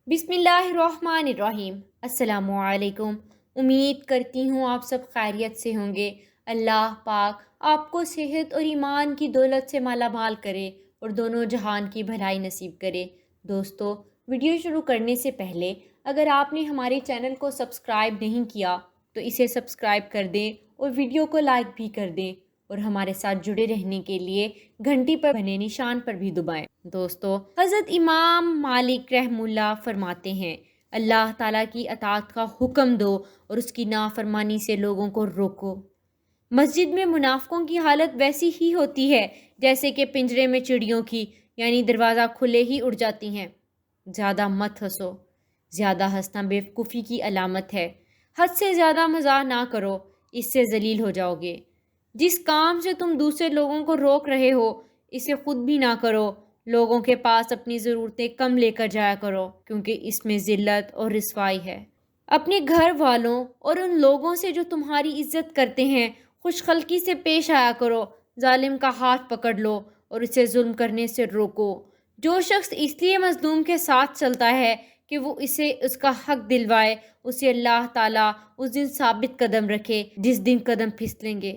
बिस्मिल्लाहिर्रहमानिर्रहीम। अस्सलामुअलैकुम। उम्मीद करती हूँ आप सब खैरियत से होंगे। अल्लाह पाक आपको सेहत और ईमान की दौलत से माला माल करे और दोनों जहान की भलाई नसीब करे। दोस्तों, वीडियो शुरू करने से पहले अगर आपने हमारे चैनल को सब्सक्राइब नहीं किया तो इसे सब्सक्राइब कर दें और वीडियो को लाइक भी कर दें और हमारे साथ जुड़े रहने के लिए घंटी पर बने निशान पर भी दबाएं। दोस्तों, हज़रत इमाम मालिक रहमुल्लाह फरमाते हैं, अल्लाह ताला की अताअत का हुक्म दो और उसकी नाफरमानी से लोगों को रोको। मस्जिद में मुनाफिकों की हालत वैसी ही होती है जैसे कि पिंजरे में चिड़ियों की, यानी दरवाज़ा खुले ही उड़ जाती हैं। ज़्यादा मत हंसो, ज़्यादा हंसना बेवकूफ़ी की अलामत है। हद से ज़्यादा मज़ाक ना करो, इससे जलील हो जाओगे। जिस काम से तुम दूसरे लोगों को रोक रहे हो इसे खुद भी ना करो। लोगों के पास अपनी ज़रूरतें कम लेकर जाया करो क्योंकि इसमें ज़िल्लत और रिसवाई है। अपने घर वालों और उन लोगों से जो तुम्हारी इज्जत करते हैं खुशखल्की से पेश आया करो। जालिम का हाथ पकड़ लो और उसे जुल्म करने से रोको। जो शख्स इसलिए मजलूम के साथ चलता है कि वो इसे उसका हक दिलवाए, उसे अल्लाह ताला उस दिन साबित कदम रखे जिस दिन कदम फिसलेंगे।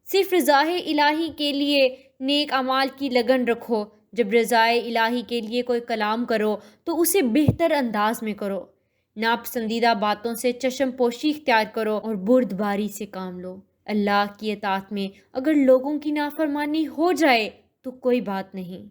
सिर्फ रज़ाए इलाही के लिए नेक अमाल की लगन रखो। जब रज़ाए इलाही के लिए कोई कलाम करो तो उसे बेहतर अंदाज में करो। नापसंदीदा बातों से चश्म पोशी इख्तियार करो और बुर्दबारी से काम लो। अल्लाह की अताअत में अगर लोगों की नाफरमानी हो जाए तो कोई बात नहीं,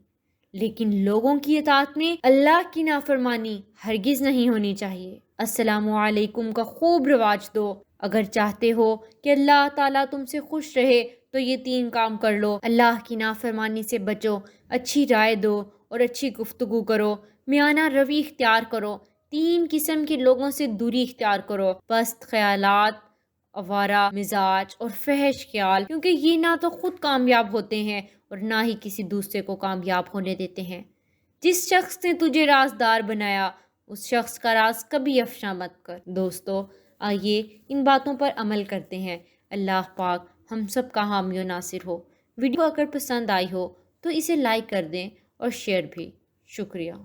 लेकिन लोगों की अताअत में अल्लाह की नाफरमानी हरगिज़ नहीं होनी चाहिए। अस्सलामु अलैकुम का खूब रिवाज दो। अगर चाहते हो कि अल्लाह ताला तुमसे खुश रहे तो ये 3 काम कर लो। अल्लाह की नाफरमानी से बचो, अच्छी राय दो और अच्छी गुफ्तगू करो। मियाना रवि इख्तियार करो। 3 किस्म के लोगों से दूरी इख्तियार करो, पस्त ख्यालात, अवारा मिजाज और फहश ख्याल, क्योंकि ये ना तो खुद कामयाब होते हैं और ना ही किसी दूसरे को कामयाब होने देते हैं। जिस शख्स ने तुझे राजदार बनाया उस शख्स का राज कभी अफशा मत कर। दोस्तों, आइए इन बातों पर अमल करते हैं। अल्लाह पाक हम सब का हामी और नासिर हो। वीडियो अगर पसंद आई हो तो इसे लाइक कर दें और शेयर भी। शुक्रिया।